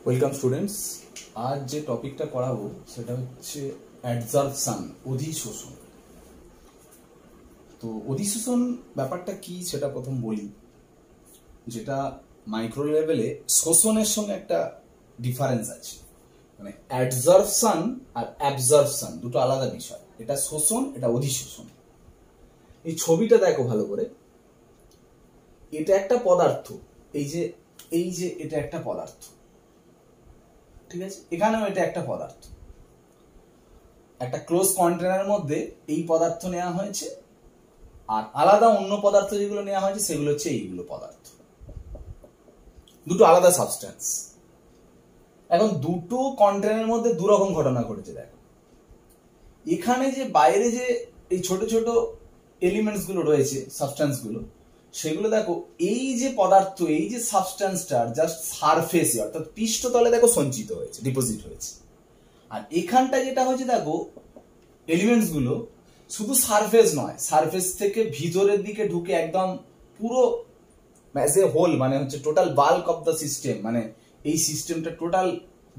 Welcome students. আজ যে টপিকটা পড়াবো সেটা হচ্ছে অ্যাডজর্পশন, অধিশোষণ। তো অধিশোষণ ব্যাপারটা কি সেটা প্রথম বলি, যেটা মাইক্রো লেভেলে শোষণের সঙ্গে একটা ডিফারেন্স আছে। মানে অ্যাডজর্পশন আর অ্যাবজর্পশন দুটো আলাদা বিষয়। এটা শোষণ, এটা অধিশোষণ। এই ছবিটা দেখো ভালো করে, এটা একটা পদার্থ, এই যে এটা একটা পদার্থ, ঠিক আছে? এখানেও এটা একটা পদার্থ, একটা ক্লোজ কন্টেনারের মধ্যে এই পদার্থ নেওয়া হয়েছে, আর আলাদা অন্য পদার্থ যেগুলো নেওয়া হয়েছে সেগুলো হচ্ছে এইগুলো পদার্থ। দুটো আলাদা সাবস্টেন্স। এখন দুটো কন্টেনারের মধ্যে দুরকম ঘটনা ঘটেছে। দেখো এখানে যে বাইরে যে এই ছোট ছোট এলিমেন্টস গুলো রয়েছে, সাবস্টেন্স গুলো, সেগুলো দেখো এই যে পদার্থ, এই যে সাবস্টেন্সটার জাস্ট সারফেসে অর্থাৎ পৃষ্ঠতলে দেখো সঞ্চিত হয়েছে, ডিপোজিট হয়েছে। আর এখানটা যেটা হয়েছে দেখো এলিমেন্টস গুলো শুধু সারফেস নয়, সারফেস থেকে ভিতরের দিকে ঢুকে একদম পুরো অ্যাজ এ হোল, মানে হচ্ছে total bulk of the system, মানে এই সিস্টেমটা টোটাল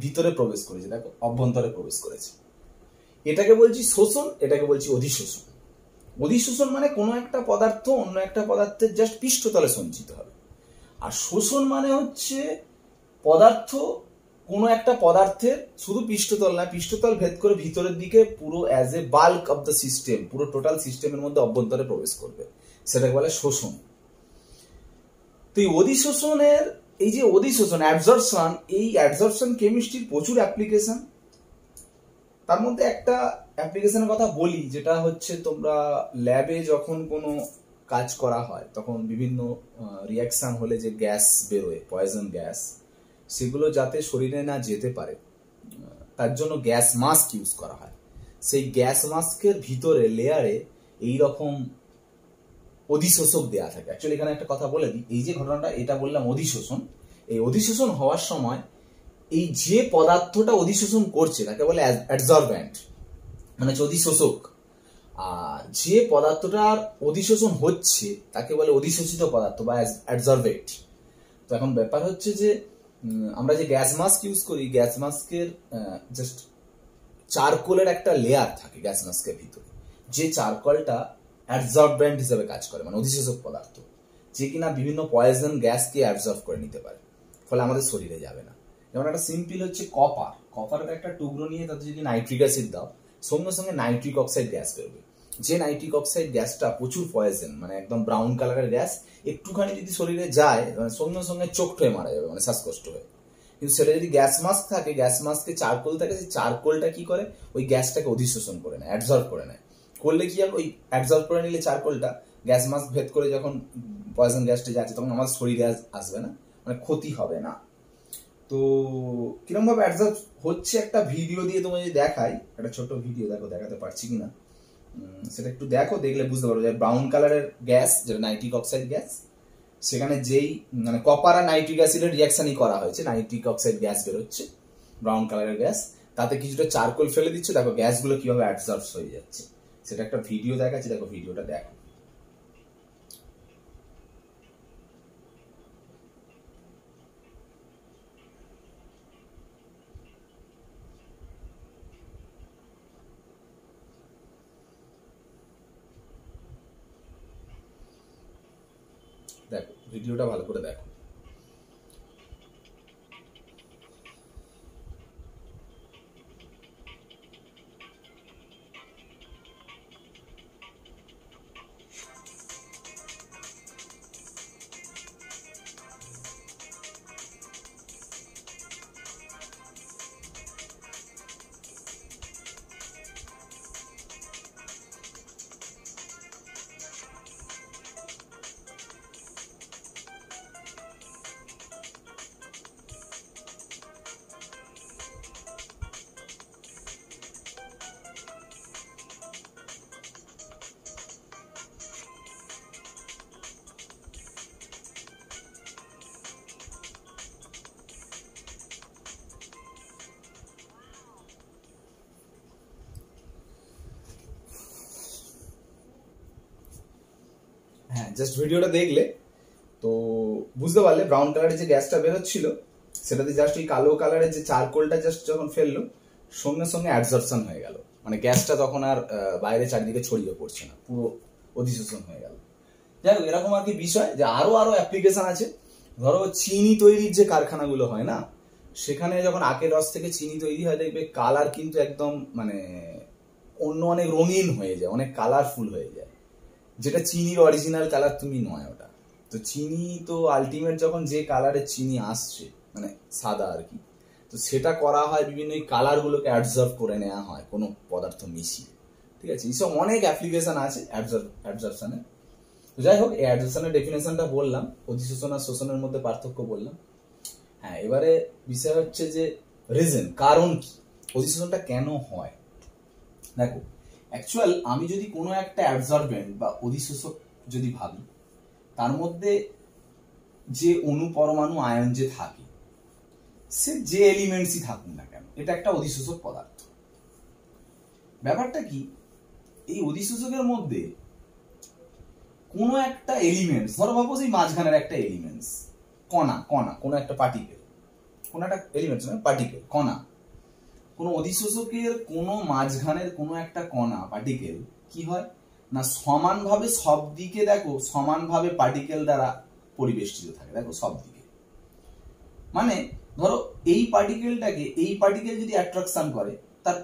ভিতরে প্রবেশ করেছে, দেখো অভ্যন্তরে প্রবেশ করেছে। এটাকে বলছি শোষণ, এটাকে বলছি অধিশোষণ। অধিশোষণ মানে কোনো একটা পদার্থ অন্য একটা পদার্থের জাস্ট পৃষ্ঠতলে সঞ্চিত হবে, আর শোষণ মানে হচ্ছে পদার্থ কোনো একটা পদার্থের শুধু পৃষ্ঠতল না, পৃষ্ঠতল ভেদ করে ভিতরের দিকে পুরো as a bulk of the system, পুরো টোটাল সিস্টেমের মধ্যে অভ্যন্তরে প্রবেশ করবে, সেটাকে বলে শোষণ। তো এই অধিশোষণের, এই যে অধিশোষণ অ্যাবজর্পশন, এই অ্যাবজর্পশন কেমিস্ট্রির প্রচুর অ্যাপ্লিকেশন। তার মধ্যে একটা অ্যাপ্লিকেশনের কথা বলি, যেটা হচ্ছে তোমরা ল্যাবে যখন কোনো কাজ করা হয় তখন বিভিন্ন রিয়াকশন হলে যে গ্যাস বেরোয়, পয়জন গ্যাস, সেগুলো যাতে শরীরে না যেতে পারে তার জন্য গ্যাস মাস্ক ইউজ করা হয়। সেই গ্যাস মাস্কের ভিতরে লেয়ারে এই রকম অধিশোষক দেয়া থাকে। অ্যাকচুয়ালি এখানে একটা কথা বলে দিই, এই যে ঘটনাটা এটা বললাম অধিশোষণ, এই অধিশোষণ হওয়ার সময় এই যে পদার্থটা অধিশোষণ করছে তাকে বলে অ্যাডজর্বেন্ট, মানে হচ্ছে অধিশোষক। আর যে পদার্থটার অধিশোষণ হচ্ছে তাকে বলে অধিশোষিত পদার্থ বা অ্যাডজর্বেট। তো এখন ব্যাপার হচ্ছে যে আমরা যে গ্যাস মাস্ক ইউজ করি, গ্যাস মাস্কের জাস্ট চারকোলের একটা লেয়ার থাকে গ্যাস মাস্কের ভিতরে, যে চারকোলটা অ্যাডজর্বেন্ট হিসেবে কাজ করে, মানে অধিশোষক পদার্থ, যে কিনা বিভিন্ন পয়জন গ্যাসকে অ্যাবজর্ব করে নিতে পারে, ফলে আমাদের শরীরে যাবে না। যেমন একটা সিম্পল হচ্ছে কপার, কপারের একটা টুকরো নিয়ে তাতে যদি নাইট্রিক অ্যাসিড দাও, সঙ্গে সঙ্গে নাইট্রিক অক্সাইড গ্যাস বেরোবে। যে নাইট্রিক অক্সাইড গ্যাসটা প্রচুর পয়জন, মানে একদম ব্রাউন কালারের গ্যাস, একটুখানি যদি শরীরে যায় সঙ্গে সঙ্গে চোখট হয়ে মারা যাবে, মানে শ্বাসকষ্ট হয়ে। কিন্তু সেটা যদি গ্যাস মাস্ক থাকে, গ্যাস মাস্কে চারকোল থাকে, সেই চারকোলটা কি করে ওই গ্যাসটাকে অধিশোষণ করে নেয়, অ্যাবজর্ব করে নেয়। করলে কি হবে, ওই অ্যাবজর্ব করে নিলে চারকোলটা গ্যাস মাস্ক ভেদ করে যখন পয়জন গ্যাসটা যাচ্ছে তখন আমাদের শরীরে আসবে না, মানে ক্ষতি হবে না। তো কিরকম ভাবে অ্যাবজর্ব হচ্ছে একটা ভিডিও দিয়ে তোমায় যদি দেখাই, একটা ছোট ভিডিও দেখো, দেখাতে পারছি কিনা সেটা একটু দেখো, দেখলে বুঝতে পারবো যে ব্রাউন কালারের গ্যাস যেটা নাইট্রিক অক্সাইড গ্যাস, সেখানে যেই মানে কপার আর নাইট্রিক অ্যাসিডের রিয়াকশনই করা হয়েছে, নাইট্রিক অক্সাইড গ্যাস বেরোচ্ছে ব্রাউন কালারের গ্যাস, তাতে কিছুটা চারকোল ফেলে দিচ্ছে, দেখো গ্যাসগুলো কিভাবে অ্যাবজর্ব হয়ে যাচ্ছে। সেটা একটা ভিডিও দেখাচ্ছি, দেখো ভিডিওটা দেখো। দেখো ভিডিওটা ভালো করে দেখো। হ্যাঁ, জাস্ট ভিডিওটা দেখলে তো বুঝতে পারলে ব্রাউন কালারের যে গ্যাসটা বেরোচ্ছিল সেটাতে জাস্ট ওই কালো কালারের যে চারকোলটা জাস্ট যখন ফেললো সঙ্গে সঙ্গে অ্যাবজর্পশন হয়ে গেল, মানে গ্যাসটা তখন আর বাইরে চারিদিকে ছড়িয়ে পড়ছে না, পুরো অধিশোষণ হয়ে গেল। যাই হোক, এরকম আর কি বিষয় যে আরো অ্যাপ্লিকেশন আছে। ধরো চিনি তৈরির যে কারখানাগুলো হয় না, সেখানে যখন আখের রস থেকে চিনি তৈরি হয় দেখবে কালার কিন্তু একদম মানে অন্য অনেক রঙিন হয়ে যায়, অনেক কালারফুল হয়ে যায়, যেটা চিনির অরিজিনাল কালার তুমি নয় ওটা। তো চিনি তো আলটিমেট যখন যে কালারের চিনি আসছে মানে সাদা আর কি, তো সেটা করা হয় বিভিন্ন কালার গুলোকে অ্যাবজর্ব করে নেওয়া হয় কোনো পদার্থ মিশিয়ে। ঠিক আছে, এইসব অনেক অ্যাপ্লিকেশন আছে অ্যাবজর্পশনের। তো যাই হোক, এই অ্যাবজর্পশনের ডেফিনেশনটা বললাম, অধিশোষণ আর শোষণের মধ্যে পার্থক্য বললাম। হ্যাঁ, এবারে বিষয় হচ্ছে যে রিজন, কারণ কি অধিশোষণটা কেন হয়। দেখো, অ্যাকচুয়াল আমি যদি কোনো একটা অ্যাবজর্বেন্ট বা অধিশোষক যদি ভাবি, তার মধ্যে যে অণু পরমাণু আয়ন যে থাকে, সে যে এলিমেন্টসই থাকুক না কেন, এটা একটা অধিশোষক পদার্থ। ব্যাপারটা কি, এই অধিশোষকের মধ্যে কোনো একটা এলিমেন্টস, ধরো ভাবো সেই মাঝখানের একটা এলিমেন্টস, কণা কণা কোনো একটা পার্টিকেল, কোনো একটা এলিমেন্টস নয় পার্টিকেল, কণা, কোনো অধিশোষকের কোনো মাঝখানের কোনো একটা কণা পার্টিকেল কি হয় না, সমানভাবে সব দিকে দেখো সমানভাবে পার্টিকেল দ্বারা পরিবেষ্টিত থাকে। দেখো সব দিকে, মানে ধরো এই পার্টিকেলটাকে এই পার্টিকেল যদি অ্যাট্রাকশন করে, তার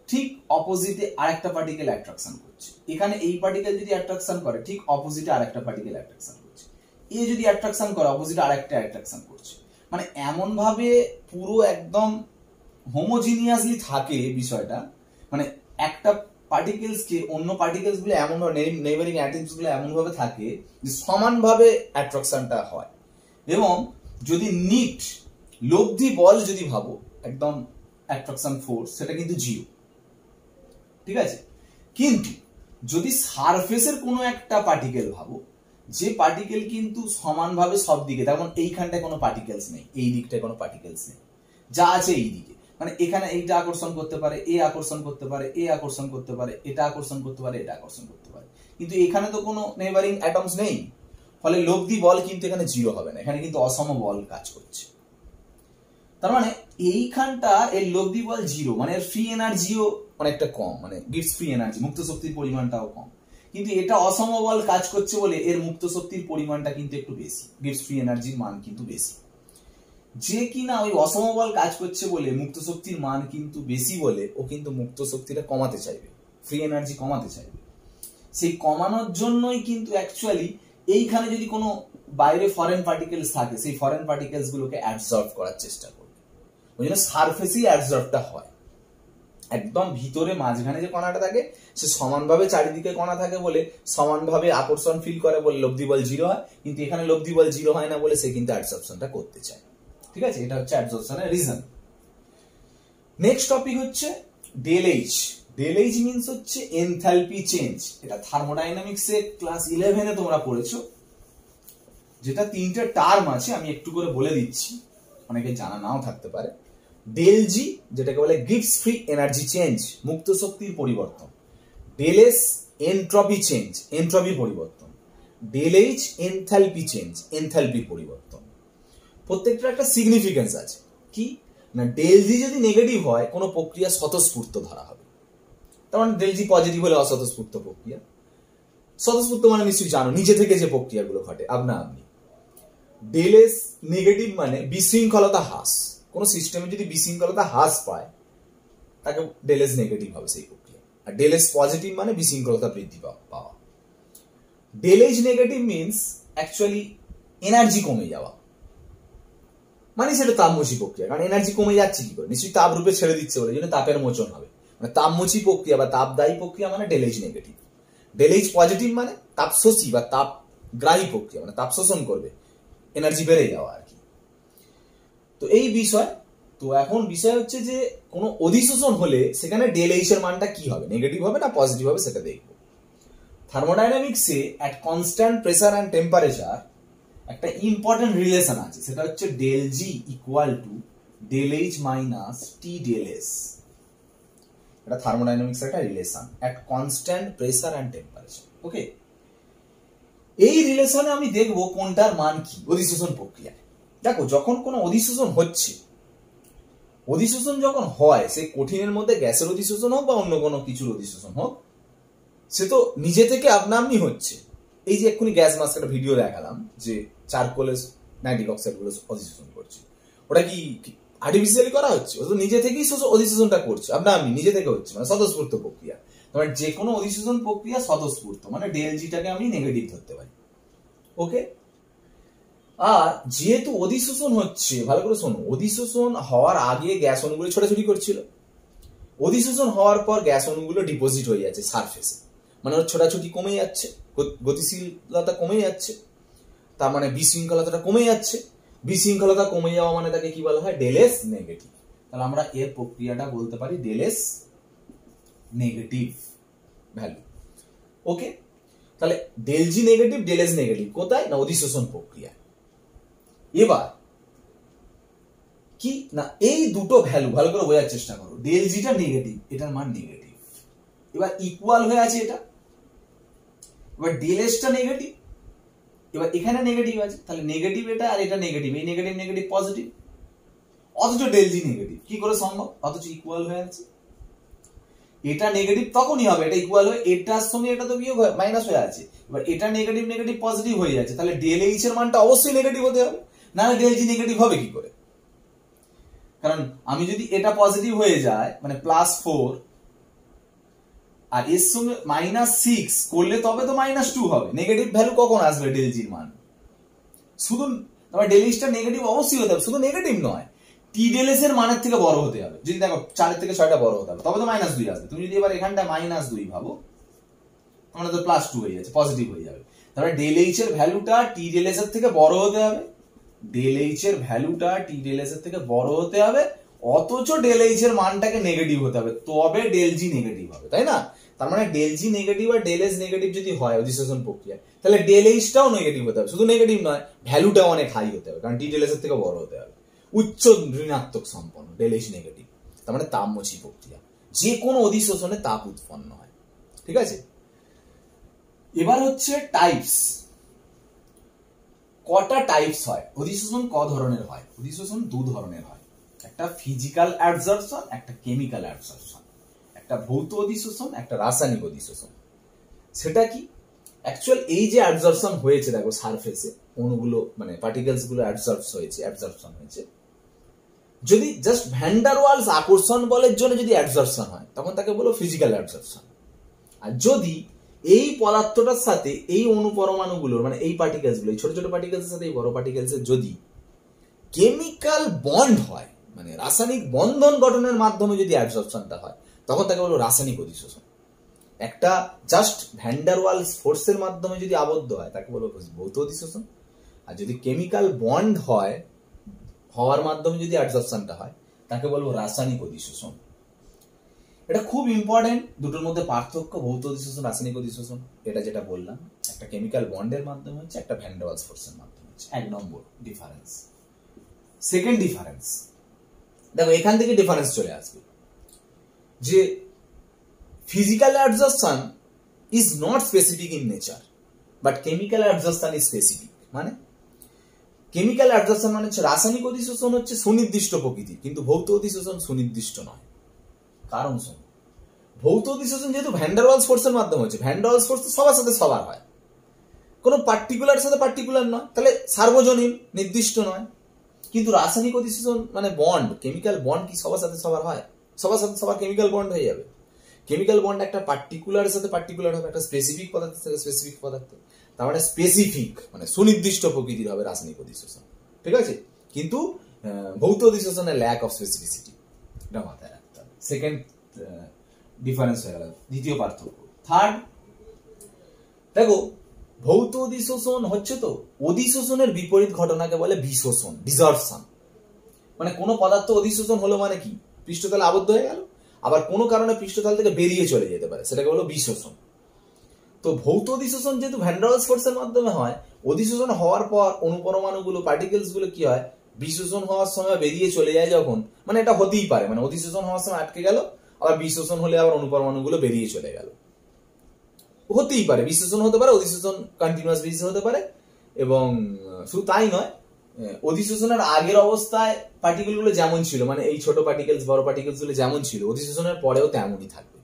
ঠিক অপোজিটে আরেকটা পার্টিকেল অ্যাট্রাকশন করছে। এখানে এই পার্টিকেল যদি অ্যাট্রাকশন করে, ঠিক অপোজিটে আরেকটা পার্টিকেল অ্যাট্রাকশন করছে। এ যদি অ্যাট্রাকশন করে, অপোজিটে আরেকটা অ্যাট্রাকশন করছে। মানে এমন ভাবে পুরো একদম হোমোজিনিয়াসলি থাকে বিষয়টা, মানে একটা পার্টিকেলস কে অন্য পার্টিকেলস গুলো এমন ভাবে, নেইবারিং অ্যাটমস গুলো এমন ভাবে থাকে যে সমানভাবে অ্যাট্রাকশনটা হয়। এবং যদি নিট লব্ধি বল যদি ভাবো, একদম অ্যাট্রাকশন ফোর্স, সেটা কিন্তু জিরো। ঠিক আছে, কিন্তু যদি সারফেসের কোনো একটা পার্টিকেল ভাবো, যে পার্টিকেল কিন্তু সমানভাবে সব দিকে, তেমন এইখানটায় কোনো পার্টিকেলস নেই, এই দিকটায় কোনো পার্টিকেলস নেই, যা আছে এই দিকে, মানে এখানে এইটা আকর্ষণ করতে পারে, এ আকর্ষণ করতে পারে, এ আকর্ষণ করতে পারে, এটা আকর্ষণ করতে পারে, এটা আকর্ষণ করতে পারে, কিন্তু এখানে তো কোনো নেইবারিং অ্যাটমস নেই, ফলে লব্ধি বল কিন্তু এখানে জিরো হবে না, এখানে কিন্তু অসম বল কাজ করছে। তার মানে এইখানটা এর লব্ধি বল জিরো, মানে এর ফ্রি এনার্জিও অনেকটা কম, মানে গিভস ফ্রি এনার্জি, মুক্ত শক্তির পরিমাণটাও কম। কিন্তু এটা অসম বল কাজ করছে বলে এর মুক্ত শক্তির পরিমাণটা কিন্তু একটু বেশি, গিভস ফ্রি এনার্জির মান কিন্তু বেশি। যে কিনা ওই অসম বল কাজ করছে বলে মুক্ত শক্তির মান কিন্তু বেশি বলে, ও কিন্তু মুক্ত শক্তিটা কমাতে চাইবে, ফ্রি এনার্জি কমাতে চাইবে। সেই কমানোর জন্যই কিন্তু অ্যাকচুয়ালি এইখানে যদি কোনো বাইরে ফরেন পার্টিকেলস থাকে, সেই ফরেন পার্টিকেলস গুলোকে অ্যাবজর্ব করার চেষ্টা করবে। ওই জন্য সারফেসেই অ্যাবজর্বটা হয়, একদম ভিতরে মাঝখানে যে কণাটা থাকে সে সমানভাবে চারিদিকে কণা থাকে বলে সমানভাবে আকর্ষণ ফিল করে বলে লব্ধি বল জিরো হয়, কিন্তু এখানে লব্ধি বল জিরো হয় না বলে সে কিন্তু অ্যাবজর্পশনটা করতে চায়। ঠিক আছে, এটা হচ্ছে অ্যাবজর্পশনের রিজন। নেক্সট টপিক হচ্ছে del H. Del H means হচ্ছে এনথালপি চেঞ্জ। এটা থার্মোডাইনামিক্সে ক্লাস 11-এ তোমরা পড়েছো, যেটা তিনটে টার্ম আছে, আমি একটু করে বলে দিচ্ছি, অনেকে জানা নাও থাকতে পারে। ডেল জি, যেটাকে বলে গিভস ফ্রি এনার্জি চেঞ্জ, মুক্ত শক্তির পরিবর্তন। Del S entropy change, entropy পরিবর্তন। ডেল এইচ এনথালপি চেঞ্জ, এনথালপির পরিবর্তন। প্রত্যেকটার একটা সিগনিফিকেন্স আছে। কি না, ডেল জি যদি নেগেটিভ হয়, কোনো প্রক্রিয়া স্বতঃস্ফূর্ত ধরা হবে। তার মানে ডেল জি পজিটিভ হলে অস্বতঃস্ফূর্ত প্রক্রিয়া। স্বতঃস্ফূর্ত মানে নিশ্চয়ই জানো, নিজে থেকে যে প্রক্রিয়াগুলো ঘটে আপনা আপনি। ডেল এস নেগেটিভ মানে বিশৃঙ্খলতা হ্রাস। কোন সিস্টেমে যদি বিশৃঙ্খলতা হ্রাস পায়, তাকে ডেল এস নেগেটিভ হবে সেই প্রক্রিয়া। আর ডেল এস পজিটিভ মানে বিশৃঙ্খলতা বৃদ্ধি পাওয়া। Del H negative means actually energy কমে যাওয়া, মানে সেটা তাপমোচী প্রক্রিয়া। কারণ এনার্জি কমে যাচ্ছে কি করে, নিশ্চয়ই তাপ রূপে ছেড়ে দিচ্ছে বলে, জন্য তাপের মোচন হবে। মানে তাপমোচী প্রক্রিয়া বা তাপদায়ী প্রক্রিয়া মানে del H negative. Del H positive মানে তাপশোষী বা তাপগ্রাহী প্রক্রিয়া, মানে তাপ শোষণ করবে, এনার্জি বেড়ে যাওয়া আর কি। তো এই বিষয়, তো এখন বিষয় হচ্ছে যে কোনো অধিশোষণ হলে সেখানে ডেল এইচ এর মানটা কি হবে, নেগেটিভ হবে না পজিটিভ হবে, সেটা দেখবো। থার্মোডাইনামিক্সে at constant pressure and temperature একটা ইম্পর্টেন্ট রিলেশন আছে, সেটা হচ্ছে del G equal to del H minus T del S. এটা থার্মোডাইনামিক্স একটা relation at constant pressure and temperature. Okay, এই রিলেশনে আমি দেখবো কোনটার মান কি অধিশোষণ প্রক্রিয়ায়। দেখো যখন কোনো অধিশোষণ হচ্ছে, অধিশোষণ যখন হয়, সে কঠিনের মধ্যে গ্যাসের অধিশোষণ হোক বা অন্য কোনো কিছুর অধিশোষণ হোক, সে তো নিজে থেকে আপনা-আপনি হচ্ছে। এই যে এক্ষুনি গ্যাস মাস্ক একটা ভিডিও দেখালাম যে চারকোলের নাইট্রিক অক্সাইড গুলো অধিশোষণ করছে, ওটা কি আর্টিফিশিয়ালি করা হচ্ছে? ও তো নিজে থেকেই অধিশোষণটা করছে, আপনা-আপনি নিজে থেকে হচ্ছে, মানে স্বতঃস্ফূর্ত প্রক্রিয়া। তোমার যে কোনো অধিশোষণ প্রক্রিয়া স্বতঃস্ফূর্ত, মানে ডেলজিটাকে আমি নেগেটিভ ধরতে পারি। ওকে, আর যেহেতু অধিশোষণ হচ্ছে, ভালো করে শোনো, অধিশোষণ হওয়ার আগে গ্যাস অণুগুলো ছোটাছুটি করছিল, অধিশোষণ হওয়ার পর গ্যাস অণুগুলো ডিপোজিট হয়ে যাচ্ছে সারফেসে, মানে ওর ছোটাছুটি কমে যাচ্ছে, গতিশীলতা কমে যাচ্ছে, তার মানে বিশৃঙ্খলতাটা কমে যাচ্ছে। বিশৃঙ্খলতা কমে যাওয়া মানে তাকে কি বলা হয়? ডেলএস নেগেটিভ। তাহলে আমরা এর প্রক্রিয়াটা বলতে পারি ডেলএস নেগেটিভ ভ্যালু। ওকে, তাহলে ডেলজি নেগেটিভ, ডেলএস নেগেটিভ কোথায়? না অধিশোষণ প্রক্রিয়া। এবার কি না, এই দুটো ভ্যালু ভালো করে বোঝার চেষ্টা করো। ডেলজিটা নেগেটিভ, এটার মান নেগেটিভ, এবার ইকুয়াল হয়ে আছে এটা। এবার ডেলএসটা নেগেটিভ, এবার এখানে নেগেটিভ আছে, তাহলে নেগেটিভ এটা আর এটা নেগেটিভ, এই নেগেটিভ নেগেটিভ পজিটিভ, অথচ ডেলজি নেগেটিভ। কি করে সম্ভব? অথচ ইকুয়াল হয়ে আছে। এটা নেগেটিভ তখনই হবে, এটা ইকুয়াল হয়ে, এটার সঙ্গে এটা তো বিয়োগ হয়ে মাইনাস হয়ে আছে। এবার এটা নেগেটিভ নেগেটিভ পজিটিভ হয়ে যাচ্ছে, তাহলে ডেল এইচ এর মানটা অবশ্যই নেগেটিভ হতে হবে, না হলে ডেল জি নেগেটিভ হবে কি করে? কারণ আমি যদি এটা পজিটিভ হয়ে যায় মানে +4 আর এর সঙ্গে -6 করলে তবে তো -2 হবে। নেগেটিভ ভ্যালু কখন আসবে ডেল জির মান? শুধু তোমার ডেল এইচটা নেগেটিভ অবশ্যই হতে হবে, শুধু নেগেটিভ নয়, টি ডেল এস এর মানের থেকে বড় হতে হবে। যদি দেখো 4 থেকে 6টা বড় হতে হবে, তবে তো -2 আসবে। তুমি যদি এবার এখানটা -2 ভাবো, তাহলে তো +2 হয়ে যাচ্ছে, পজিটিভ হয়ে যাবে। তাহলে ডেল এইচ এর ভ্যালুটা টি ডেল এস এর থেকে বড় হতে হবে, ডেল এইচ এর ভ্যালুটা টি ডেল এস এর থেকে বড় হতে হবে, অথচ ডেল এইচ এর মানটাকে নেগেটিভ হতে হবে, তবে ডেল জি নেগেটিভ হবে, তাই না? তার মানে ডেল জি নেগেটিভ আর ডেল এস নেগেটিভ যদি হয় অধিশোষণ প্রক্রিয়া, তাহলে ডেল এইচটাও নেগেটিভ হতে হবে, শুধু নেগেটিভ নয়, ভ্যালুটাও অনেক হাই হতে হবে, কারণ টি ডেল এস এর থেকে বড় হতে হবে, উচ্চ ঋণাত্মক সম্পন্ন, ডেল এইচ নেগেটিভ। তার মানে তাপমোচী প্রক্রিয়া, যে কোনো অধিশোষণে তাপ উৎপন্ন হয়। ঠিক আছে, এবার হচ্ছে টাইপস। কটা টাইপস হয় অধিশোষণ? ক ধরনের হয় অধিশোষণ? 2 ধরনের হয়, একটা ফিজিক্যাল অ্যাবজর্পশন, একটা কেমিক্যাল অ্যাবজর্পশন, একটা ভৌত অধিশোষণ, একটা রাসায়নিক অধিশোষণ। সেটা কি? অ্যাকচুয়াল এই যে অ্যাবজর্পশন হয়েছে, দেখো সারফেসে অণুগুলো মানে পার্টিকেলস গুলো অ্যাবজর্পশন হয়েছে, যদি জাস্ট ভ্যান ডার ওয়ালস আকর্ষণ বলের জন্য যদি অ্যাবজর্পশন হয়, তখন তাকে বলো ফিজিক্যাল অ্যাবজর্পশন। আর যদি এই পদার্থটার সাথে এই অণু পরমাণুগুলোর মানে এই পার্টিকেলস গুলো, ছোট ছোট পার্টিকেলসের সাথে এই বড় পার্টিকেলসের যদি কেমিক্যাল বন্ড হয়, মানে রাসায়নিক বন্ধন গঠনের মাধ্যমে যদি অ্যাবজর্পশনটা হয়, তখন তাকে বলবো রাসায়নিক অধিশোষণ। একটা জাস্ট ভ্যান ডার ওয়ালস ফোর্সের মাধ্যমে যদি আবদ্ধ হয়, তাকে বলবো ভৌত অধিশোষণ। আর যদি কেমিক্যাল বন্ড হয়, হওয়ার মাধ্যমে যদি অ্যাবজর্পশনটা হয়, তাকে বলবো রাসায়নিক অধিশোষণ। এটা খুব ইম্পর্টেন্ট, দুটোর মধ্যে পার্থক্য, ভৌত অধিশোষণ, রাসায়নিক অধিশোষণ। এটা যেটা বললাম, একটা কেমিক্যাল বন্ডের মাধ্যমে হচ্ছে, একটা ভ্যান ডার ওয়ালস ফোর্সের মাধ্যমে হচ্ছে। 1 নম্বর ডিফারেন্স। সেকেন্ড ডিফারেন্স, দেখো এখান থেকে ডিফারেন্স চলে আসবে যে physical absorption is not specific in nature, but chemical absorption is specific. মানে কেমিক্যাল অ্যাবজর্পশন মানে হচ্ছে রাসায়নিক অধিশোষণ হচ্ছে সুনির্দিষ্ট প্রকৃতির, কিন্তু ভৌত অধিশোষণ সুনির্দিষ্ট নয়। কারণ শোনো, ভৌত অধিশোষণ যেহেতু ভ্যান ডার ওয়ালস ফোর্সের মাধ্যমে হচ্ছে, ভ্যান ডার ওয়ালস ফোর্স তো সবার সাথে সবার হয়, কোনো পার্টিকুলার সাথে পার্টিকুলার নয়, তাহলে সার্বজনীন, নির্দিষ্ট নয়। কিন্তু রাসায়নিক অধিশোষণ মানে বন্ড, কেমিক্যাল বন্ড কি সবার সাথে সবার হয়? সবার সাথে সবার কেমিক্যাল বন্ড হয়ে যাবে? কেমিক্যাল বন্ড একটা পার্টিকুলারের সাথে পার্টিকুলার হবে, একটা স্পেসিফিক পদার্থের সাথে স্পেসিফিক পদার্থ। তার মানে স্পেসিফিক মানে সুনির্দিষ্ট প্রকৃতির হবে রাসায়নিক অধিশোষণ। ঠিক আছে, কিন্তু ভৌত অধিশোষণের ল্যাক অফ স্পেসিফিসিটি, এটা মাথায় রাখতে হবে। সেকেন্ড ডিফারেন্স হয়ে গেল, দ্বিতীয় পার্থক্য। থার্ড, দেখো ভৌত অধিশোষণ হচ্ছে তো অধিশোষণের বিপরীত ঘটনাকে বলে বিশোষণ, ডিসরপশন। মানে কোনো পদার্থ অধিশোষণ হলো মানে কি? পৃষ্ঠতলে আবদ্ধ হয়ে গেল, আবার কোনো কারণে পৃষ্ঠতল থেকে বেরিয়ে চলে যেতে পারে, সেটাকে বলো বিশোষণ। তো ভৌত অধিশোষণ যেহেতু ভ্যান ডার ওয়ালস ফোর্সের মাধ্যমে হয়, অধিশোষণ হওয়ার পর অণুপরমাণুগুলো পার্টিকেলস গুলো কি হয়, বিশোষণ হওয়ার সময় বেরিয়ে চলে যায় যখন, মানে এটা হতেই পারে, মানে অধিশোষণ হওয়ার সময় আটকে গেল, আবার বিশোষণ হলে আবার অণুপরমাণুগুলো বেরিয়ে চলে গেল, হতেই পারে। বিশোষণ হতে পারে, অধিশোষণ কন্টিনিউয়াস বেসিসে হতে পারে, এবং শুধু তাই নয়, অধিশোষণের আগের অবস্থায় পার্টিকেল গুলো যেমন ছিল, মানে এই ছোট পার্টিকেলস বড় পার্টিকেলস গুলো যেমন ছিল, অধিশোষণের পরেও তেমনই থাকবে।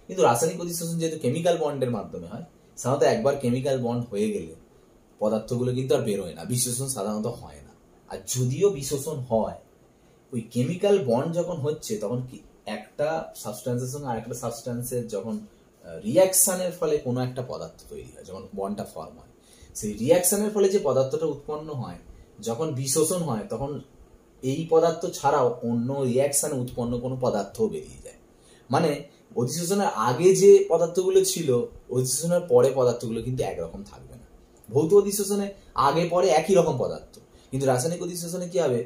কিন্তু রাসায়নিক অধিশোষণ যেহেতু কেমিক্যাল বন্ডের মাধ্যমে হয়, সাধারণত একবার কেমিক্যাল বন্ড হয়ে গেলে পদার্থগুলো কিন্তু আর বেরোয় না, বিশোষণ সাধারণত হয় না। আর যদিও বিশোষণ হয়, ওই কেমিক্যাল বন্ড যখন হচ্ছে তখন কি একটা সাবস্ট্যান্সের সঙ্গে আরেকটা সাবস্ট্যান্সের যখন রিয়াকশনের ফলে কোনো একটা পদার্থ তৈরি হয়, যখন বন্ডটা ফর্ম হয়, সেই রিয়াকশনের ফলে যে পদার্থটা উৎপন্ন হয়, যখন বিশোষণ হয় তখন এই পদার্থ ছাড়াও অন্য রিয়াকশনে উৎপন্ন কোনো পদার্থও বেরিয়ে যায়। মানে অধিশোষণের আগে যে পদার্থগুলো ছিল, অধিশোষণের পরে পদার্থগুলো কিন্তু একরকম থাকবে না। ভৌত অধিশোষণে আগে পরে একই রকম পদার্থ, কিন্তু রাসায়নিক অধিশোষণে কি হবে,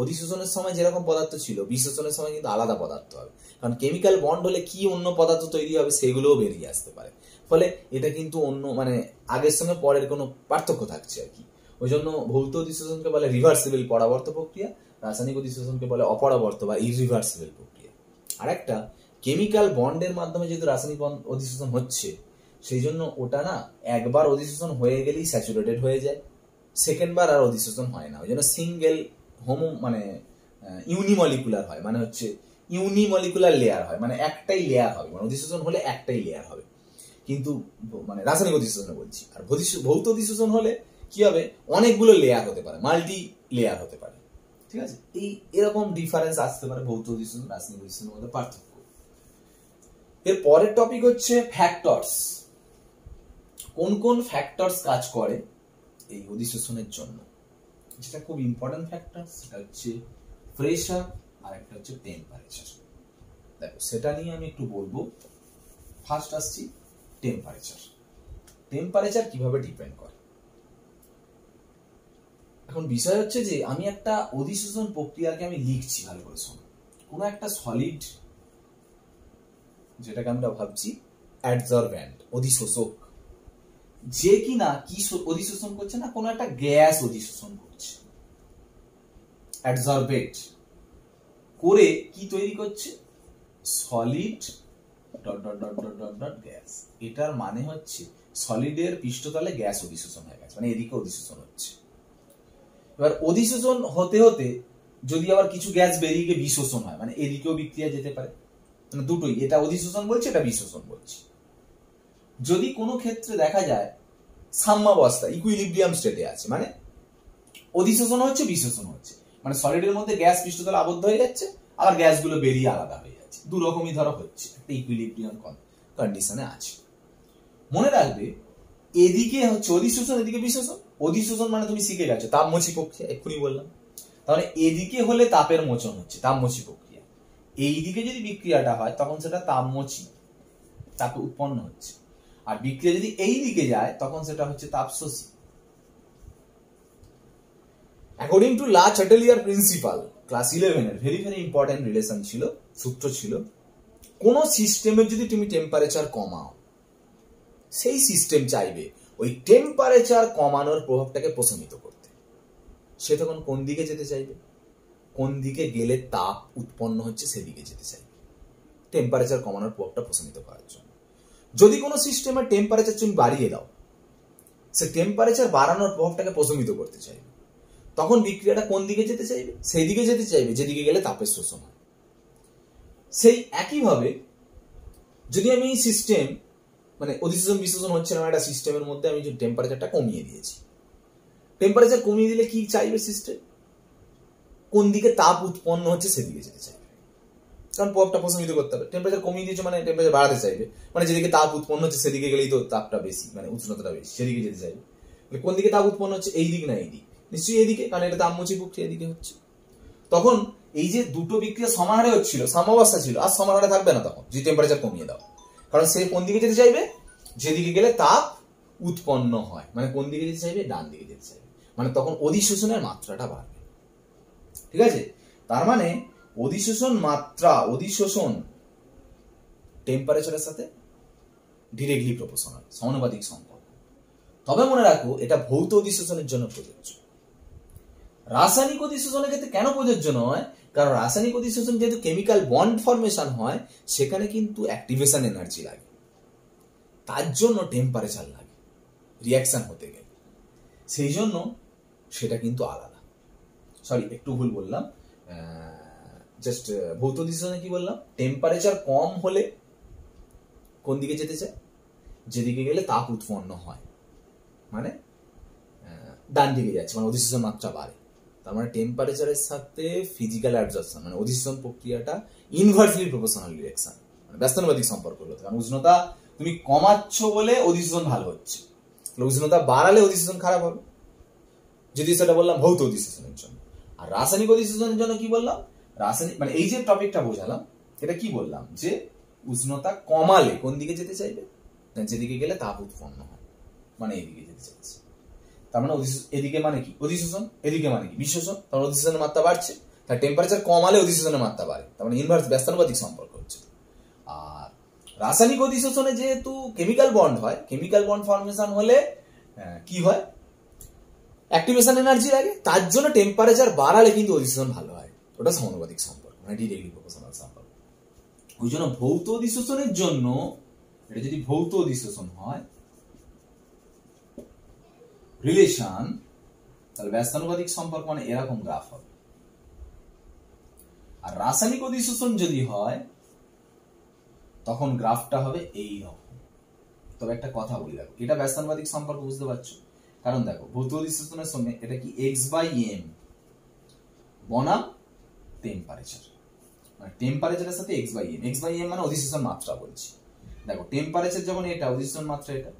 অধিশোষণের সময় যেরকম পদার্থ ছিল বিশোষণের সময় কিন্তু আলাদা পদার্থ হবে, কারণ কেমিক্যাল বন্ড হলে কি অন্য পদার্থ তৈরি হবে সেগুলোও বেরিয়ে আসতে পারে। ফলে এটা কিন্তু অন্য মানে আগের সঙ্গে পরের কোনো পার্থক্য থাকছে আর কি। ওই জন্য ভৌত অধিশোষণকে বলে রিভার্সিবল পরাবর্ত প্রক্রিয়া, রাসায়নিক অধিশোষণকে বলে অপরাবর্ত বা ইরিভার্সিবল প্রক্রিয়া। আর একটা কেমিক্যাল বন্ডের মাধ্যমে যেহেতু রাসায়নিক অধিশোষণ হচ্ছে, সেই জন্য ওটা না একবার অধিশোষণ হয়ে গেলেই স্যাচুরেটেড হয়ে যায়, সেকেন্ড বার আর অধিশোষণ হয় না। ওই জন্য সিঙ্গেল হোমো মানে ইউনিমলিকুলার হয়, মানে হচ্ছে ইউনিমলিকুলার লেয়ার হয়, মানে একটাই লেয়ার হবে, মানে অধিশোষণ হলে একটাই লেয়ার হবে। কিন্তু মানে রাসায়নিক অধিশোষণে বলছি। আর ভৌত অধিশোষণ হলে কি হবে, অনেকগুলো লেয়ার হতে পারে, মাল্টি লেয়ার হতে পারে। ঠিক আছে, এই এরকম ডিফারেন্স আসতে পারে ভৌত অধিশোষণ রাসায়নিক অধিশোষণের মধ্যে পার্থক্য। এর পরের টপিক হচ্ছে ফ্যাক্টরস। কোন কোন ফ্যাক্টরস কাজ করে এই অধিশোষণের জন্য, যেটা খুব ইম্পর্টেন্ট ফ্যাক্টর, সেটা হচ্ছে প্রেসার আর একটা হচ্ছে টেম্পারেচার। দেখো সেটা নিয়ে আমি একটু বলবো। ফার্স্ট আসছি টেম্পারেচার। টেম্পারেচার কিভাবে ডিপেন্ড করে। এখন বিষয় হচ্ছে যে আমি একটা অধিশোষণ প্রক্রিয়াকে আমি লিখছি, ভালো করে শোনো। কোনো একটা সলিড, যেটাকে আমরা ভাবছি অ্যাডসরব্যান্ট, অধিশোষক, যে কিনা কি অধিশোষণ করছে না, কোনো একটা গ্যাস অধিশোষণ করছে, অ্যাডসরবেট করে কি তৈরি করছে, solid dot dot dot dot dot dot gas. এটার মানে হচ্ছে সলিডের পৃষ্ঠতলে গ্যাস অধিশোষণ হয়ে গেছে, মানে এদিকে অধিশোষণ হচ্ছে। এবার অধিশোষণ হতে হতে যদি আবার কিছু গ্যাস বেরিয়ে গিয়ে বিশোষণ হয়, মানে এদিকেও বিক্রিয়া যেতে পারে, মানে দুটোই, এটা অধিশোষণ বলছে, এটা বিশোষণ বলছে। যদি কোনো ক্ষেত্রে দেখা যায় সাম্যাবস্থা, ইকুইলিব্রিয়াম স্টেটে আছে, মানে অধিশোষণ হচ্ছে বিশোষণ হচ্ছে, মানে সলিডের মধ্যে গ্যাস পৃষ্ঠতলে আবদ্ধ হয়ে যাচ্ছে, আবার গ্যাসগুলো বেরিয়ে আলাদা হয়ে যাচ্ছে, দু রকমই ধরো হচ্ছে, একটা ইকুইলিব্রিয়াম কন্ডিশনে আছে। মনে রাখবে এদিকে হচ্ছে অধিশোষণ, এদিকে বিশোষণ। অধিশোষণ মানে তুমি শিখে গেছো তাপমোচী প্রক্রিয়া, এক্ষুনি বললাম। তাহলে এদিকে হলে তাপের মোচন হচ্ছে, তাপমোচী প্রক্রিয়া। এইদিকে যদি বিক্রিয়াটা হয় তখন সেটা তাপমোচী, তাপে উৎপন্ন হচ্ছে। আর বিক্রিয়া যদি এই দিকে যায় তখন সেটা হচ্ছে তাপশোষী। অ্যাকর্ডিং টু লা চ্যাটেলিয়ার প্রিন্সিপাল, ক্লাস 11 এর ভেরি ভেরি ইম্পর্টেন্ট রিলেশন ছিল, সূত্র ছিল, কোন সিস্টেমের যদি তুমি টেম্পারেচার কমাও, সেই সিস্টেম চাইবে ওই টেম্পারেচার কমানোর প্রভাবটাকে প্রশমিত করতে। সে তখন কোন দিকে যেতে চাইবে, কোন দিকে গেলে তাপ উৎপন্ন হচ্ছে সেদিকে যেতে চাইবে, টেম্পারেচার কমানোর প্রভাবটা প্রশমিত করার জন্য। যদি কোনো সিস্টেমের টেম্পারেচার তুমি বাড়িয়ে দাও, সে টেম্পারেচার বাড়ানোর প্রভাবটাকে প্রশমিত করতে চাইবে, তখন বিক্রিয়াটা কোন দিকে যেতে চাইবে, সেই দিকে যেতে চাইবে যেদিকে গেলে তাপের শোষণ হয়। সেই একইভাবে যদি আমি সিস্টেম মানে অধিশোষণ বিশোষণ হচ্ছে না একটা সিস্টেমের মধ্যে, আমি যে টেম্পারেচারটা কমিয়ে দিয়েছি, টেম্পারেচার কমিয়ে দিলে কি চাইবে সিস্টেম, কোন দিকে তাপ উৎপন্ন হচ্ছে সেদিকে যেতে চাইবে, কারণ প্রভাবটা প্রশমিত করতে হবে। টেম্পারেচার কমিয়ে দিয়েছে মানে টেম্পারেচার বাড়াতে চাইবে, মানে যেদিকে তাপ উৎপন্ন হচ্ছে সেদিকে গেলেই তো তাপটা বেশি, মানে উষ্ণতাটা বেশি, সেদিকে যেতে চাইবে। কোন দিকে তাপ উৎপন্ন হচ্ছে, এই দিক না এই দিক, নিশ্চয়ই এদিকে, কারণ এটা তাপমোচী প্রক্রিয়া এদিকে হচ্ছে। তখন এই যে দুটো বিক্রিয়া সমাহারে হচ্ছিল, সাম্যাবস্থা ছিল, আর সমাহারে থাকবে না তখন যদি টেম্পারেচার কমিয়ে দাও, কারণ সে কোন দিকে যেতে চাইবে, যেদিকে গেলে তাপ উৎপন্ন হয়, মানে কোন দিকে যেতে চাইবে, ডান দিকে যেতে চাইবে, মানে তখন অধিশোষণের মাত্রাটা বাড়বে। ঠিক আছে, তার মানে অধিশোষণ মাত্রা, অধিশোষণ টেম্পারেচারের সাথে ডিরেক্টলি প্রপোর্শনাল, সমানুপাতিক সম্পর্ক। তবে মনে রাখো এটা ভৌত অধিশোষণের জন্য প্রযোজ্য। রাসায়নিক অধিশোষণের ক্ষেত্রে কেন প্রযোজ্য নয়, কারণ রাসায়নিক অধিশোষণ যেহেতু কেমিক্যাল বন্ড ফরমেশন হয়, সেখানে কিন্তু অ্যাক্টিভেশন এনার্জি লাগে, তার জন্য টেম্পারেচার লাগে রিয়াকশন হতে গেলে। সেই জন্য সেটা কিন্তু আলাদা। সরি, একটু ভুল বললাম, জাস্ট ভৌত অধিশোষণে কি বললাম, টেম্পারেচার কম হলে কোন দিকে যেতে চায়, যেদিকে গেলে তাপ উৎপন্ন হয়, মানে ডান দিকে যাচ্ছে, মানে অধিশোষণ মাত্রা বাড়ে। তার মানে টেম্পারেচারের সাথে ফিজিক্যাল অ্যাবজর্পশন মানে অধিশোষণ প্রক্রিয়াটা ইনভার্সলি প্রপোর্শনাল ডিরেকশন, মানে ব্যস্তানুপাতিক সম্পর্ক হলো। কারণ উষ্ণতা তুমি কমাচ্ছ বলে অধিশোষণ ভালো হচ্ছে, উষ্ণতা বাড়ালে অধিশোষণ খারাপ হবে, যদি সেটা বললাম ভৌত অধিশোষণের জন্য। আর রাসায়নিক অধিশোষণের জন্য কি বললাম, রাসায়নিক মানে এই যে টপিকটা বোঝালাম, এটা কি বললাম, যে উষ্ণতা কমালে কোন দিকে যেতে চাইবে, যেদিকে গেলে তাপ উৎপন্ন হয়, মানে এইদিকে যেতে চাইছে। তার মানে এদিকে মানে কি অধিশোষণ, এদিকে মানে কি বিশোষণ। তার অধিশোষণের মাত্রা বাড়ছে, তার টেম্পারেচার কমালে অধিশোষণের মাত্রা বাড়ে, তার মানে ইনভার্স ব্যস্তানুপাতিক সম্পর্ক হচ্ছে। আর রাসায়নিক অধিশোষণে যেহেতু কেমিক্যাল বন্ড হয়, কেমিক্যাল বন্ড ফর্মেশন হলে কি হয়, অ্যাক্টিভেশন এনার্জি লাগে, তার জন্য টেম্পারেচার বাড়ালে কিন্তু অধিশোষণ ভালো হয়, ওটা সমানুপাতিক সম্পর্ক, মানে ডিরেক্টলি প্রপোর্শনাল সম্পর্ক। ওই জন্য ভৌত অধিশোষণের জন্য, এটা যদি ভৌত অধিশোষণ হয় রিলেশন, তাহলে ব্যস্তানুপাতিক সম্পর্ক মানে এরকম গ্রাফ হবে। আর রাসায়নিক অধিশোষণ যদি হয় তখন গ্রাফটা হবে এই রকম। তবে একটা কথা বলি, দেখো এটা ব্যস্তানুপাতিক সম্পর্ক বুঝতে পারছো, কারণ দেখো ভৌত অধিশোষণের সঙ্গে এটা কি x/m বনাম টেম্পারেচার, মানে টেম্পারেচারের সাথে x/m মানে অধিশোষণ মাত্রা বলছি। দেখো টেম্পারেচার যখন এটা, অধিশোষণ মাত্রা এটা,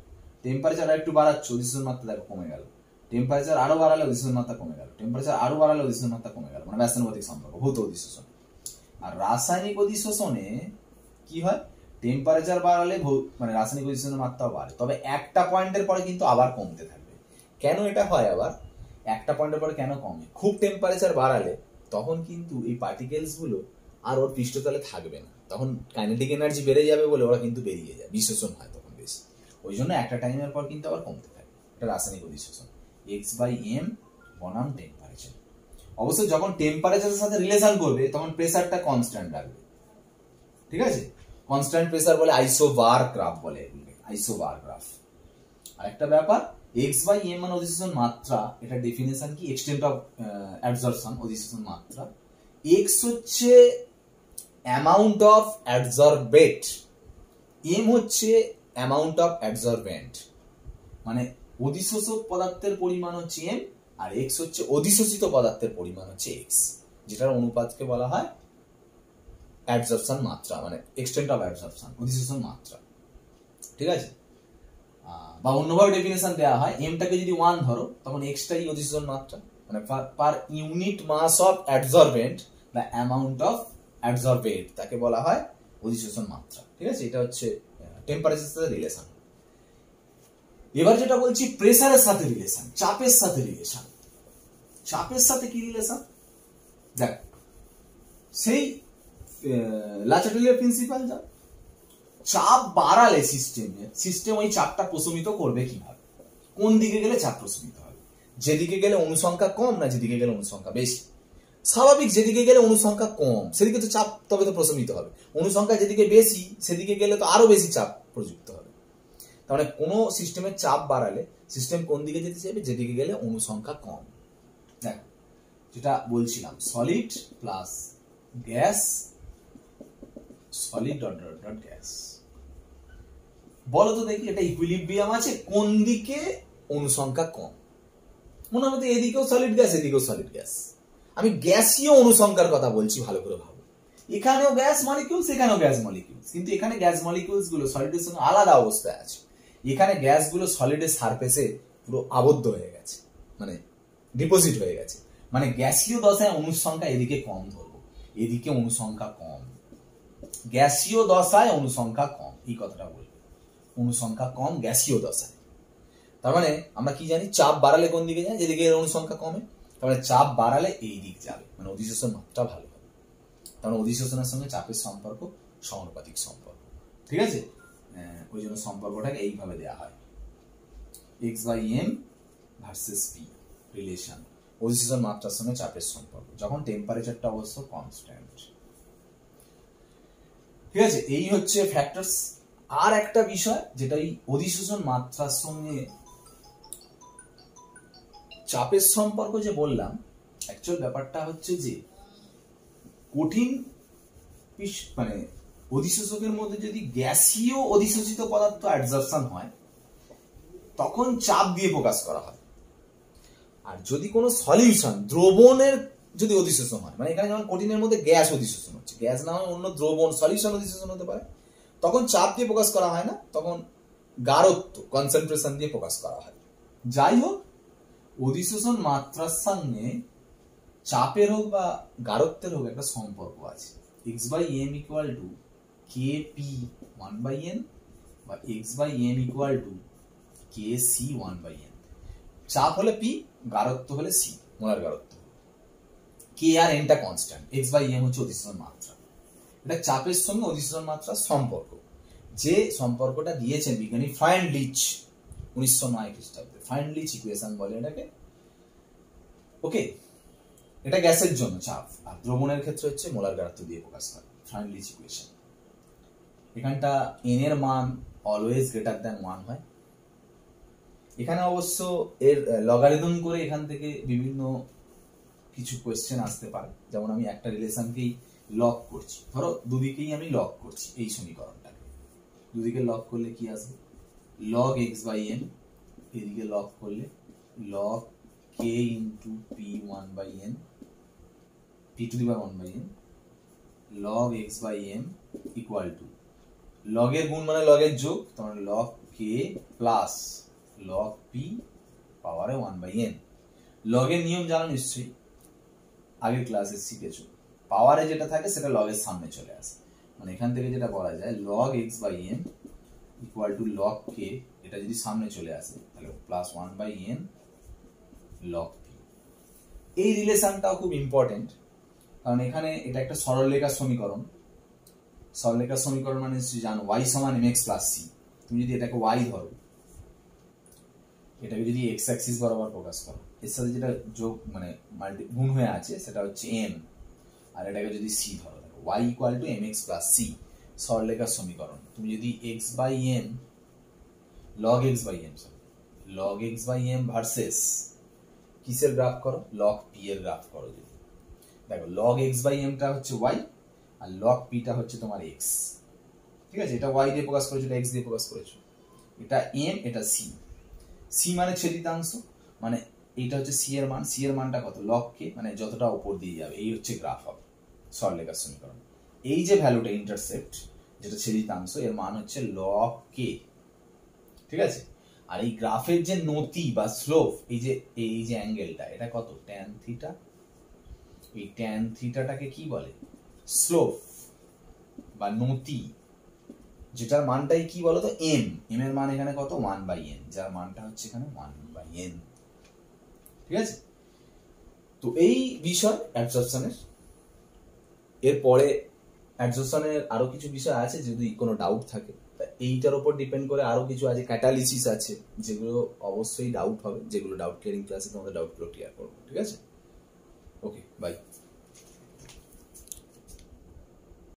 টেম্পারেচার আর একটু বাড়াচ্ছ, অধিশোষণ মাত্রা দেখো কমে গেল, টেম্পারেচার আরো বাড়ালে অধিশোষণ মাত্রা কমে গেল, টেম্পারেচার আরো বাড়ালে অধিশোষণ মাত্রা কমে গেল, মানে ব্যস্তানুপাতিক সম্পর্ক ভৌত অধিশোষণ। আর রাসায়নিক অধিশোষণে কি হয়, টেম্পারেচার বাড়ালে মানে রাসায়নিক অধিশোষণের মাত্রাও বাড়ে, তবে একটা পয়েন্টের পরে কিন্তু আবার কমতে থাকবে। কেন এটা হয়, আবার একটা পয়েন্টের পরে কেন কমে, খুব টেম্পারেচার বাড়ালে তখন কিন্তু এই পার্টিকেলস গুলো আর ওর পৃষ্ঠতলে থাকবে না, তখন কাইনেটিক এনার্জি বেড়ে যাবে বলে ওরা কিন্তু বেরিয়ে যায়, বিশোষণ হয় তখন বেশি। ওই জন্য একটা টাইমের পর কিন্তু আবার কমতে থাকে, এটা রাসায়নিক অধিশোষণ, x/m বনাম টেম্পারেচার। অবশ্যই যখন টেম্পারেচারের সাথে রিলেশন করবে তখন প্রেসারটা কনস্ট্যান্ট রাখবে, ঠিক আছে, কনস্ট্যান্ট প্রেসার বলে আইসোবার গ্রাফ বলে, আইসোবার গ্রাফ। আর একটা ব্যাপার, x/m মানে অধিশোষণ মাত্রা, এটা ডেফিনেশন কি, এক্সটেন্ট অফ অ্যাবজর্পশন, অধিশোষণ মাত্রা। x হচ্ছে অ্যামাউন্ট অফ অ্যাবজর্বেট, m হচ্ছে অ্যামাউন্ট অফ অ্যাবজর্বেন্ট, মানে অধিশোষক পদার্থের পরিমাণ হচ্ছে m, আর x হচ্ছে অধিশোষিত পদার্থের পরিমাণ হচ্ছে x, যেটার অনুপাতকে বলা হয় অ্যাবজর্পশন মাত্রা, মানে এক্সটেন্ট অফ অ্যাবজর্পশন, অধিশোষণ মাত্রা, ঠিক আছে। বা অন্যভাবে ডেফিনেশন দেওয়া হয়, এমটাকে যদি 1 ধরো তখন এক্সটাই অধিশোষণ মাত্রা, মানে per unit mass of absorbent বা অ্যামাউন্ট অফ অ্যাবজর্বেট, তাকে বলা হয় অধিশোষণ মাত্রা, ঠিক আছে। এটা হচ্ছে টেম্পারেচারের সাথে রিলেশন। এবার যেটা বলছি প্রেসারের সাথে রিলেশন, চাপের সাথে রিলেশন। চাপের সাথে কি রিলেশন, দেখ সেই লাচাটেলিয়ার প্রিন্সিপাল যা, চাপ বাড়ালে সিস্টেম ওই চাপটা প্রশমিত করবে কিভাবে, কোন দিকে গেলে চাপ প্রশমিত হবে, যেদিকে গেলে অনুসংখ্যা কম না যেদিকে গেলে অনুসংখ্যা বেশি। স্বাভাবিক, যেদিকে গেলে অনুসংখ্যা কম সেদিকে তো চাপ তবে তো প্রশমিত হবে, অনুসংখ্যা যেদিকে বেশি সেদিকে গেলে তো আরো বেশি চাপ প্রযুক্ত হবে। তার মানে কোনো সিস্টেমের চাপ বাড়ালে সিস্টেম কোন দিকে যেতে চাইবে, যেদিকে গেলে অনুসংখ্যা কম। দেখো যেটা বলছিলাম, solid plus gas, solid dot dot dot gas, বলো তো দেখি এটা ইকুইলিব্রিয়াম আছে, কোন দিকে অনুসংখ্যা কম, মনে হবে এদিকেও সলিড গ্যাস এদিকেও সলিড গ্যাস। আমি গ্যাসীয় অনুসংখ্যার কথা বলছি, ভালো করে ভাবো, এখানেও গ্যাস মলিকিউলস এখানেও গ্যাস মলিকিউলস, কিন্তু এখানে গ্যাস মলিকিউলস গুলো সলিডের সঙ্গে আলাদা অবস্থায় আছে, এখানে গ্যাসগুলো সলিডের সারফেসে পুরো আবদ্ধ হয়ে গেছে, মানে ডিপোজিট হয়ে গেছে, মানে গ্যাসীয় দশায় অনুসংখ্যা এদিকে কম ধরবো, এদিকে অনুসংখ্যা কম, গ্যাসীয় দশায় অনুসংখ্যা কম, এই কথাটা বলবো, অনুসংখ্যা কম গ্যাসীয় দশায়। তার মানে আমরা কি জানি, চাপ বাড়ালে কোন দিকে যায়, যেদিকে অনুসংখ্যা কমে, তার মানে চাপ বাড়ালে এই দিক যাবে, মানে অধিশোষণ মাত্রা ভালো হবে, তার মানে অধিশোষণের সঙ্গে চাপের সম্পর্ক সমানুপাতিক সম্পর্ক, ঠিক আছে। ওই জন্য সম্পর্কটাকে এইভাবে দেওয়া হয়, x/m ভার্সেস p রিলেশন, অধিশোষণ মাত্রার সঙ্গে চাপের সম্পর্ক, যখন টেম্পারেচারটা অবশ্য কনস্ট্যান্ট, ঠিক আছে। এই হচ্ছে ফ্যাক্টরস। আর একটা বিষয় যেটা এই অধিশোষণ মাত্রার সঙ্গে চাপের সম্পর্ক যে বললাম, অ্যাকচুয়াল ব্যাপারটা হচ্ছে যে কঠিন মানে অধিশোষকের মধ্যে যদি গ্যাসীয় অধিশোষিত পদার্থ অ্যাডজর্পশন হয় তখন চাপ দিয়ে প্রকাশ করা হয়। আর যদি কোনো সলিউশন দ্রবণের যদি অধিশোষণ হয়, মানে এখানে যেমন কঠিনের মধ্যে গ্যাস অধিশোষণ হচ্ছে, গ্যাস না হয় অন্য দ্রবণ সলিউশন অধিশোষণ হতে পারে, তখন চাপ দিয়ে প্রকাশ করা হয় না, তখন গাঢ়ত্ব কনসেন্ট্রেশন দিয়ে প্রকাশ করা হয়। যাই হোক, অধিশোষণ মাত্রার সঙ্গে চাপের হোক বা গাঢ়ত্বের হোক একটা সম্পর্ক আছে। x/m equal to kp 1/n বা x/m equal to kc 1/n। চাপ হলে p, গাঢ়ত্ব হলে c, মোলার গাঢ়ত্ব। k আর n টা কনস্ট্যান্ট, x/m হচ্ছে অধিশোষণ মাত্রা। এটা চাপের সঙ্গে অধিশোষণ মাত্রার সম্পর্ক, যে সম্পর্কটা দিয়েছেন বিজ্ঞানী ফাইনলিচ 1909 খ্রিস্টাব্দে। ফাইনলিচ ইকুয়েশন বলে এটাকে। ওকে, এটা গ্যাসের জন্য চাপ, আর দ্রবণের ক্ষেত্রে হচ্ছে মোলার গাঢ়ত্ব দিয়ে প্রকাশ করে ফাইনলিচ ইকুয়েশন। এখানটা n এর মান অলওয়েজ গ্রেটার দ্যান 1 হয়। এখানে অবশ্য এর লগারিদম করে এখান থেকে বিভিন্ন কিছু কোয়েশ্চেন আসতে পারে। যেমন আমি একটা রিলেশনকেই লগ করছি, ধরো দুদিকেই আমি লগ করছি এই সমীকরণটাকে, দুদিকে লগ করলে কি আসবে, log x/m, এদিকে লগ করলে log k into p 1/n, p to the power 1/n, log x/m equal to log এর গুণ মানে log এর যোগ, তাহলে log k plus log p পাওয়ারে 1/n। log এর নিয়ম জানো নিশ্চয়ই, আগের ক্লাসে শিখেছো। পাওয়ারে যেটা থাকে সেটা log এর সামনে চলে আসে, মানে এখান থেকে যেটা বলা যায় log x/m equal to log k, এটা যদি সামনে চলে আসে তাহলে প্লাস 1/n log p। এই রিলেশনটাও খুব ইম্পর্টেন্ট, কারণ এখানে এটা একটা সরলরেখার সমীকরণ। সরলরেখার সমীকরণ মানে জানো y সমান mx প্লাস c। তুমি যদি এটাকে y ধরো, এটাকে যদি x অ্যাক্সিস বরাবর প্রকাশ করো, এর সাথে যেটা যোগ মানে গুণ হয়ে আছে সেটা হচ্ছে m, আর এটাকে যদি c ধরো, y equal to mx plus c, সরলরেখার সমীকরণ। তুমি যদি x/m log x/m log x/m versus কিসের গ্রাফ করো, log p এর গ্রাফ করো, যদি দেখো log x/m টা হচ্ছে y আর log p টা হচ্ছে তোমার x। ঠিক আছে, এটা y দিয়ে প্রকাশ করেছো, এটা x দিয়ে প্রকাশ করেছো, এটা m, এটা c। c মানে ছেদিতাংশ, মানে এইটা হচ্ছে c এর মান, c এর মানটা কত, log k, মানে যতটা উপর দিয়ে যাবে এই হচ্ছে গ্রাফ হবে সরলরেখার সমীকরণ। এই যে ভ্যালুটা ইন্টারসেপ্ট, যেটা ছেদিতাংশ, এর মান হচ্ছে log k। ঠিক আছে, আর এই গ্রাফের যে নতি বা স্লোপ, এই যে অ্যাঙ্গেলটা, এটা কত, tan থিটা। এই tan থিটাটাকে কি বলে, স্লোপ বা নতি, যেটার মানটাই কি বলতো m। m এর মান এখানে কত, 1/n, যার মানটা হচ্ছে এখানে 1/n। ঠিক আছে, তো এই বিষয় অ্যাবজর্পশনের। এরপরে অ্যাবজর্পশনের আরো কিছু বিষয় আছে, যদি কোনো ডাউট থাকে এইটার উপর ডিপেন্ড করে আরো কিছু আছে, ক্যাটালিসিস আছে, যেগুলো অবশ্যই ডাউট হবে, যেগুলো ডাউট ক্লিয়ারিং ক্লাসে তোমাদের ডাউটগুলো ক্লিয়ার করবো। ঠিক আছে, ওকে, বাই।